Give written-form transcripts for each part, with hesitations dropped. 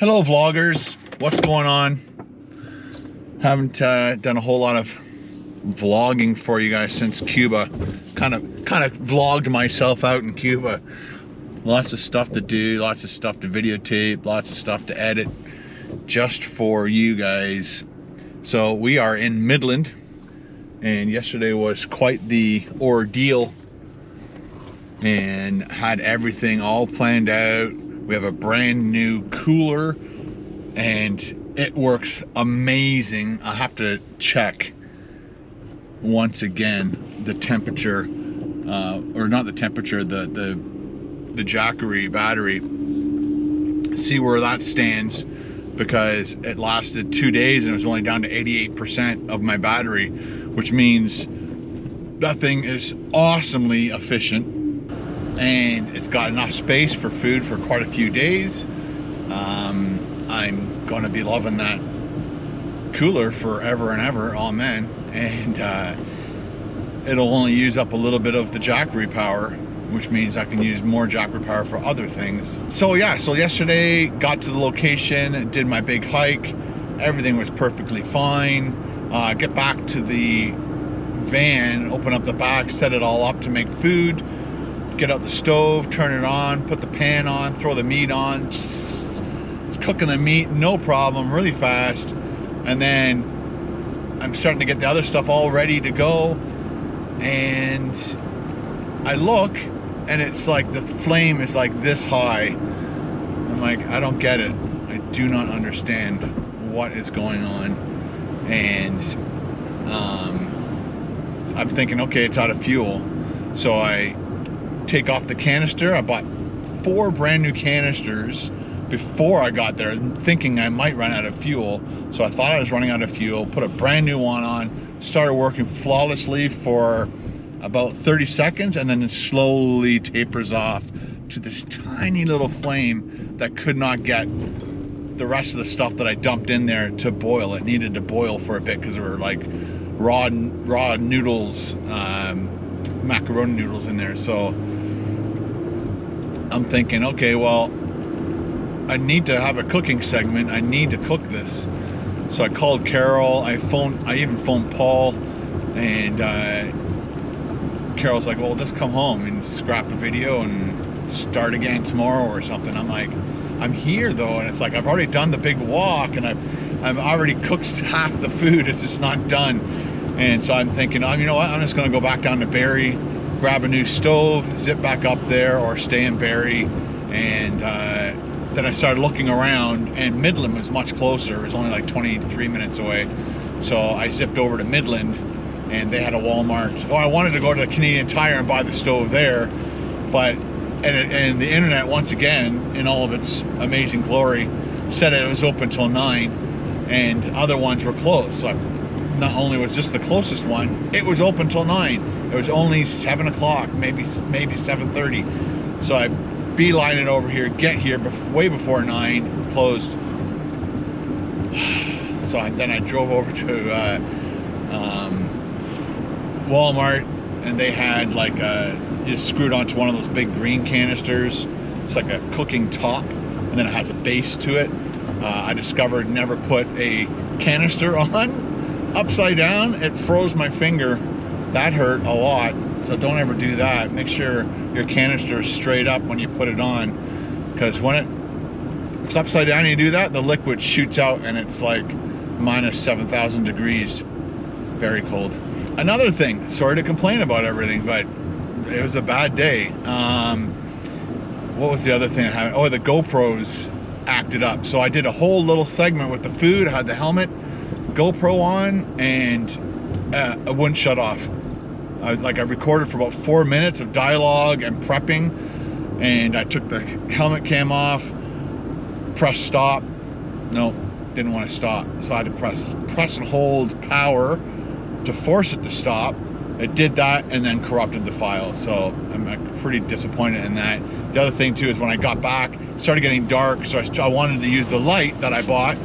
Hello vloggers, what's going on? Haven't done a whole lot of vlogging for you guys since Cuba. Kind of vlogged myself out in Cuba. Lots of stuff to do, lots of stuff to videotape, lots of stuff to edit just for you guys. So we are in Midland, and yesterday was quite the ordeal and had everything all planned out. We have a brand new cooler and it works amazing. I have to check once again the temperature, or not the temperature, the Jackery battery, see where that stands, because it lasted 2 days and it was only down to 88% of my battery, which means that thing is awesomely efficient. And it's got enough space for food for quite a few days. I'm gonna be loving that cooler forever and ever, amen. And it'll only use up a little bit of the Jackery power, which means I can use more Jackery power for other things. So yeah, so yesterday got to the location, did my big hike, everything was perfectly fine. Get back to the van, open up the back, set it all up to make food. Get out the stove, turn it on, put the pan on, throw the meat on. It's cooking the meat, no problem, really fast. And then I'm starting to get the other stuff all ready to go. And I look, and it's like the flame is like this high. I'm like, I don't get it. I do not understand what is going on. And I'm thinking, okay, it's out of fuel. So I take off the canister. I bought 4 brand new canisters before I got there, thinking I might run out of fuel. So I thought I was running out of fuel, put a brand new one on, started working flawlessly for about 30 seconds, and then it slowly tapers off to this tiny little flame that could not get the rest of the stuff that I dumped in there to boil. It needed to boil for a bit because there were like raw noodles, macaroni noodles in there. So I'm thinking, okay, well, I need to have a cooking segment. I need to cook this. So I called Carol. I even phoned Paul, and Carol's like, well, just come home and scrap the video and start again tomorrow or something. I'm like, I'm here though, and it's like I've already done the big walk, and I've already cooked half the food. It's just not done. And so I'm thinking, you know what? I'm just gonna go back down to Barrie, grab a new stove, zip back up there, or stay in Barrie. And then I started looking around, and Midland was much closer. It was only like 23 minutes away. So I zipped over to Midland, and they had a Walmart. Oh, I wanted to go to the Canadian Tire and buy the stove there, but and the internet, once again, in all of its amazing glory, said it was open till 9, and other ones were closed. So not only was this the closest one, it was open till 9. It was only 7 o'clock, maybe 7:30. So I beeline it over here, get here way before 9, closed. So then I drove over to Walmart, and they had like you screwed onto one of those big green canisters. It's like a cooking top, and then it has a base to it. I discovered never put a canister on upside down. It froze my finger. That hurt a lot. So don't ever do that. Make sure your canister is straight up when you put it on, because when it's upside down and you do that, the liquid shoots out, and it's like minus 7,000 degrees. Very cold. Another thing, sorry to complain about everything, but it was a bad day. What was the other thing I had? Oh, the GoPros acted up. So I did a whole little segment with the food. I had the helmet, GoPro on, and it wouldn't shut off. I recorded for about 4 minutes of dialogue and prepping, and I took the helmet cam off, pressed stop. No, didn't want to stop. So I had to press and hold power to force it to stop. It did that and then corrupted the file. So I'm pretty disappointed in that. The other thing too is when I got back, it started getting dark, so I wanted to use the light that I bought.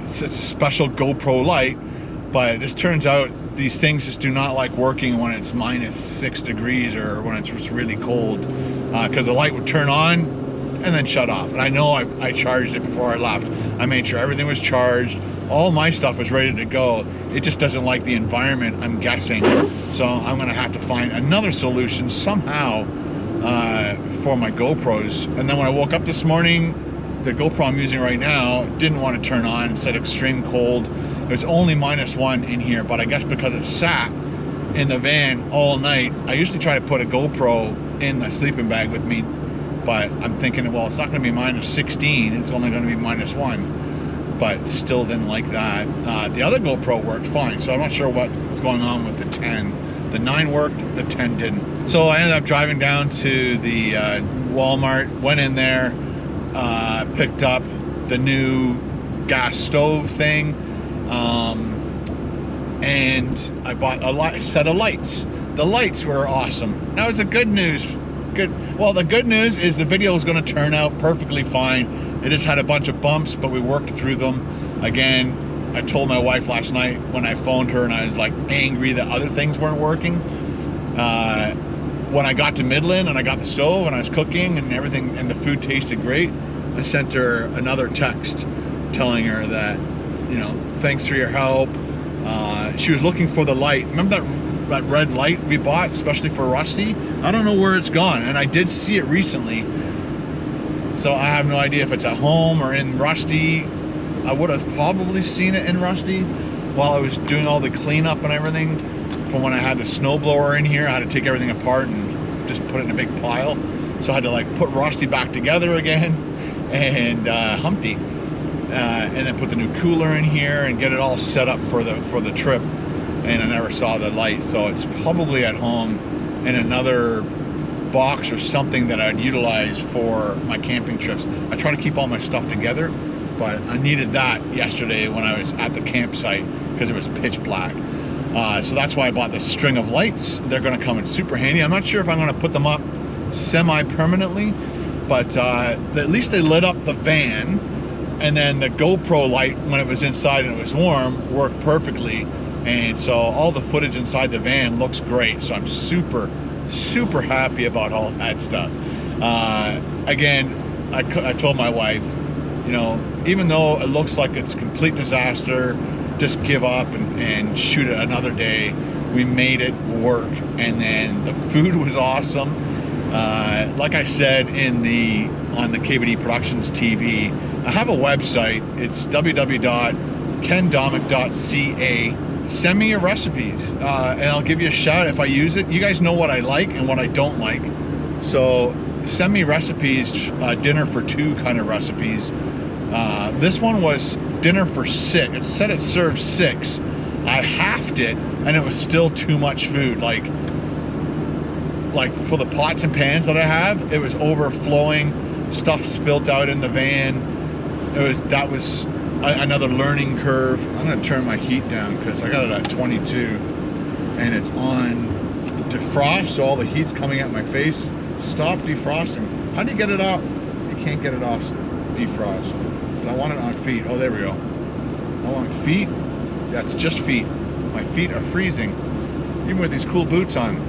It's a special GoPro light, but it just turns out these things just do not like working when it's minus 6 degrees or when it's just really cold, because the light would turn on and then shut off. And I know I charged it before I left. I made sure everything was charged. All my stuff was ready to go. It just doesn't like the environment, I'm guessing. So I'm gonna have to find another solution somehow for my GoPros. And then when I woke up this morning, the GoPro I'm using right now didn't want to turn on. It said extreme cold. It was only -1 in here, but I guess because it sat in the van all night, I usually try to put a GoPro in the sleeping bag with me, but I'm thinking, well, it's not going to be -16, it's only going to be -1, but still didn't like that. The other GoPro worked fine, so I'm not sure what's going on with the 10. The 9 worked, the 10 didn't. So I ended up driving down to the Walmart, went in there, picked up the new gas stove thing, and I bought a set of lights. The lights were awesome. That was the good news. Well, the good news is the video is going to turn out perfectly fine. It just had a bunch of bumps, but we worked through them. Again, I told my wife last night when I phoned her and I was like angry that other things weren't working. When I got to Midland and I got the stove and I was cooking and everything and the food tasted great, I sent her another text telling her that, you know, thanks for your help. She was looking for the light. Remember that red light we bought, especially for Rusty? I don't know where it's gone, and I did see it recently. So I have no idea if it's at home or in Rusty. I would have probably seen it in Rusty while I was doing all the cleanup and everything. From when I had the snowblower in here, I had to take everything apart and just put it in a big pile. So I had to like put Rusty back together again and Humpty. And then put the new cooler in here and get it all set up for the trip, and I never saw the light, so it's probably at home in another box or something that I'd utilize for my camping trips. I try to keep all my stuff together, but I needed that yesterday when I was at the campsite because it was pitch black. So that's why I bought this string of lights. They're going to come in super handy. I'm not sure if I'm going to put them up semi-permanently, but at least they lit up the van. And then the GoPro light, when it was inside and it was warm, worked perfectly. And so all the footage inside the van looks great. So I'm super, super happy about all that stuff. Again, I told my wife, you know, even though it looks like it's a complete disaster, just give up and shoot it another day. We made it work. And then the food was awesome. Like I said on the KBD Productions TV, I have a website. It's www.kendomik.ca. Send me your recipes, and I'll give you a shout if I use it. You guys know what I like and what I don't like, so send me recipes, dinner for 2 kind of recipes. This one was dinner for 6. It said it served 6. I halved it, and it was still too much food. Like for the pots and pans that I have, it was overflowing. Stuff spilt out in the van. That was another learning curve. I'm gonna turn my heat down because I got it at 22 and it's on defrost, so all the heat's coming at my face. Stop defrosting. How do you get it off? You can't get it off defrost. But I want it on feet. Oh, there we go. I want feet. That's just feet. My feet are freezing, even with these cool boots on.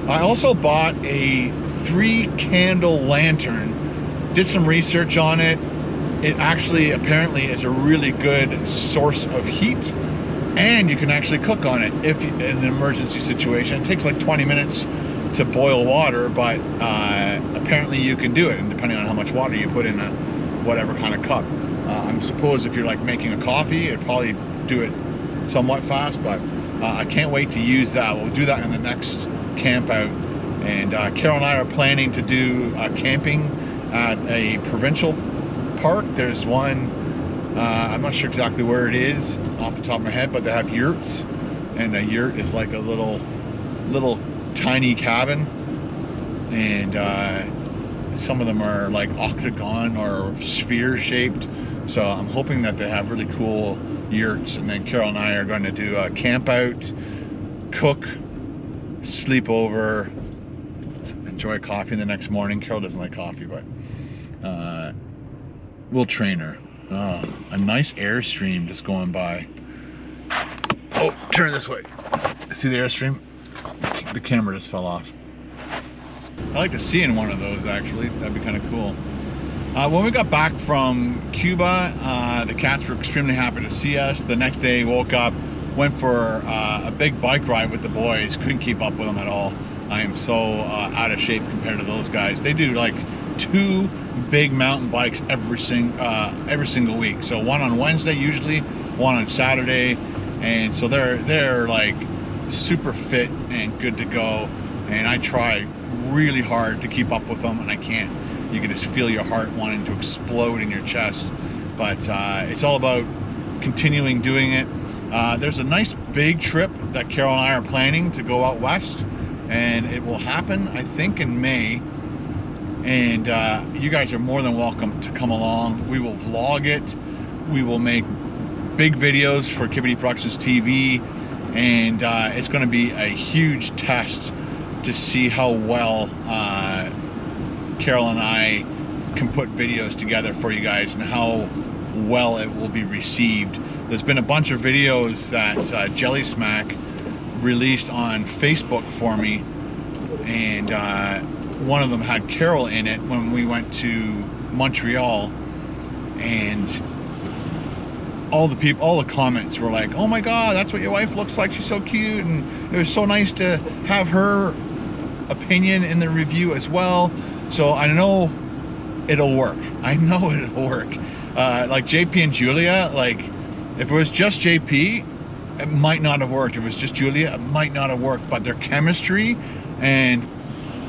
I also bought a 3-candle lantern. Did some research on it. It actually apparently is a really good source of heat, and you can actually cook on it if in an emergency situation. It takes like 20 minutes to boil water, but apparently you can do it, and depending on how much water you put in a whatever kind of cup. I suppose if you're like making a coffee, it'd probably do it somewhat fast, but I can't wait to use that. We'll do that in the next camp out, and Carol and I are planning to do camping at a provincial park. There's one, I'm not sure exactly where it is off the top of my head, but they have yurts, and a yurt is like a little tiny cabin, and some of them are like octagon or sphere shaped, so I'm hoping that they have really cool yurts. And then Carol and I are going to do a camp out, cook, sleep over, enjoy coffee the next morning. Carol doesn't like coffee, but we'll train her. A nice Airstream just going by. Oh, turn this way. See the Airstream? The camera just fell off. I'd like to see in one of those, actually. That'd be kind of cool. When we got back from Cuba, the cats were extremely happy to see us. The next day, woke up, went for a big bike ride with the boys. Couldn't keep up with them at all. I am so out of shape compared to those guys. They do like 2 big mountain bikes every single week. So one on Wednesday usually, one on Saturday, and so they're like super fit and good to go. And I try really hard to keep up with them, and I can't. You can just feel your heart wanting to explode in your chest. But it's all about continuing doing it. There's a nice big trip that Carol and I are planning to go out west, and it will happen, I think, in May. And you guys are more than welcome to come along. We will vlog it. We will make big videos for Kibbity Productions TV, and it's going to be a huge test to see how well Carol and I can put videos together for you guys and how well it will be received. There's been a bunch of videos that Jelly Smack released on Facebook for me, and one of them had Carol in it when we went to Montreal, and all the comments were like, "Oh my God, that's what your wife looks like. She's so cute," and it was so nice to have her opinion in the review as well. So I know it'll work. I know it'll work. Like JP and Julia, like if it was just JP, it might not have worked. If it was just Julia, it might not have worked. But their chemistry and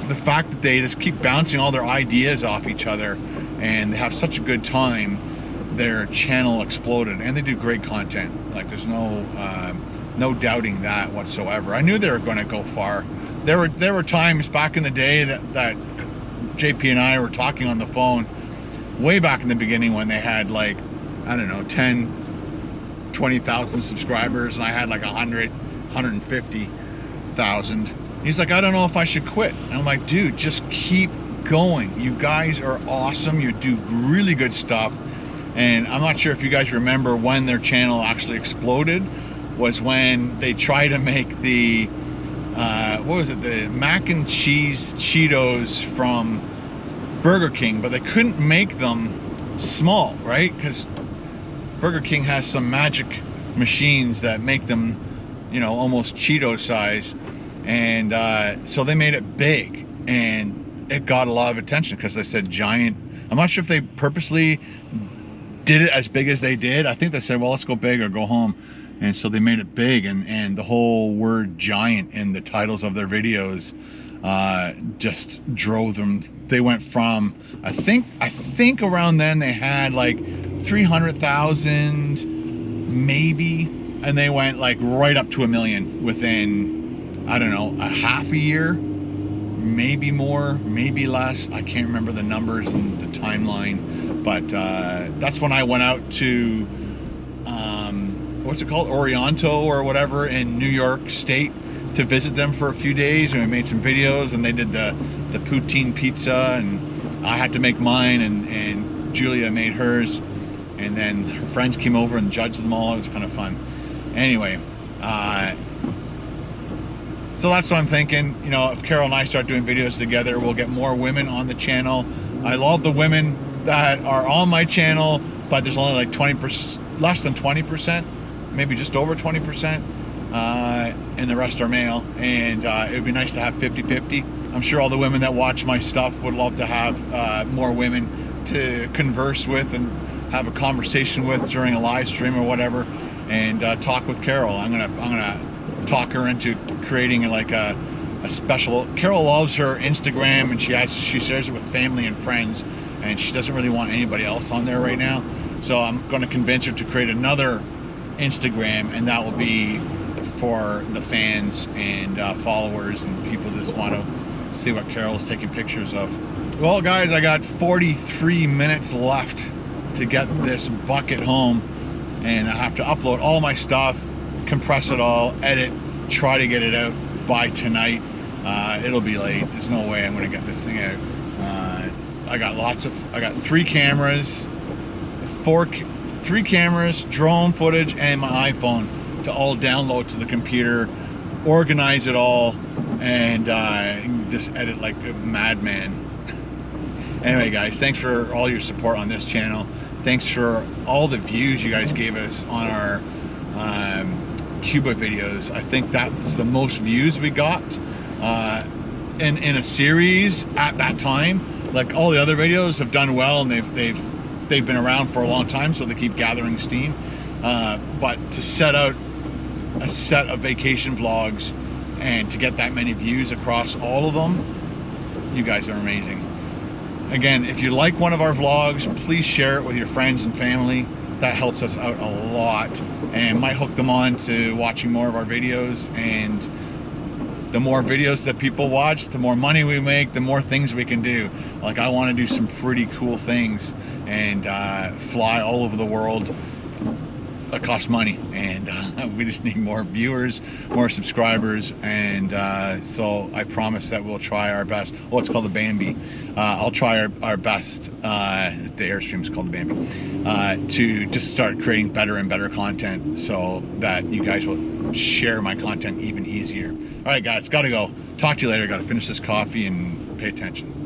the fact that they just keep bouncing all their ideas off each other and they have such a good time, their channel exploded, and they do great content. Like there's no doubting that whatsoever. I knew they were going to go far. There were times back in the day that JP and I were talking on the phone way back in the beginning when they had like, I don't know, 10, 20,000 subscribers, and I had like 100, 150,000. He's like, I don't know if I should quit. And I'm like, dude, just keep going. You guys are awesome. You do really good stuff. And I'm not sure if you guys remember when their channel actually exploded, was when they tried to make the what was it, the mac and cheese Cheetos from Burger King, but they couldn't make them small, right? Because Burger King has some magic machines that make them, you know, almost Cheeto size, and so they made it big, and it got a lot of attention because they said giant. I'm not sure if they purposely did it as big as they did. I think they said, well, let's go big or go home. And so they made it big, and the whole word giant in the titles of their videos just drove them. They went from, I think around then they had like 300,000 maybe, and they went like right up to 1 million within, I don't know, a half a year, maybe more, maybe less. I can't remember the numbers and the timeline, but that's when I went out to what's it called, Orianto or whatever in New York State to visit them for a few days, and we made some videos, and they did the poutine pizza, and I had to make mine, and Julia made hers, and then her friends came over and judged them all. It was kind of fun. Anyway, so that's what I'm thinking. You know, if Carol and I start doing videos together, we'll get more women on the channel. I love the women that are on my channel, but there's only like 20%, less than 20%, maybe just over 20%, and the rest are male, and it would be nice to have 50-50. I'm sure all the women that watch my stuff would love to have more women to converse with and have a conversation with during a live stream or whatever, and talk with Carol. I'm gonna talk her into creating like a special. Carol loves her Instagram, and she shares it with family and friends, and she doesn't really want anybody else on there right now. So I'm going to convince her to create another Instagram, and that will be for the fans and followers and people that just want to see what Carol's taking pictures of. Well, guys, I got 43 minutes left to get this bucket home, and I have to upload all my stuff, compress it all, edit, try to get it out by tonight. It'll be late. There's no way I'm going to get this thing out. I got 3 cameras, 3 cameras, drone footage, and my iPhone to all download to the computer, organize it all, and just edit like a madman. Anyway, guys, thanks for all your support on this channel. Thanks for all the views you guys gave us on our Cuba videos. I think that's the most views we got in a series at that time. Like, all the other videos have done well, and they've been around for a long time, so they keep gathering steam. But to set out a set of vacation vlogs and to get that many views across all of them, you guys are amazing. Again, if you like one of our vlogs, please share it with your friends and family. That helps us out a lot and might hook them on to watching more of our videos. And the more videos that people watch, the more money we make, the more things we can do. Like, I want to do some pretty cool things and fly all over the world. It costs money, and we just need more viewers, more subscribers, and so I promise that we'll try our best. Oh, it's called the Bambi. I'll try our best, the Airstream is called the Bambi, to just start creating better and better content so that you guys will share my content even easier. All right, guys, gotta go. Talk to you later. Gotta finish this coffee and pay attention.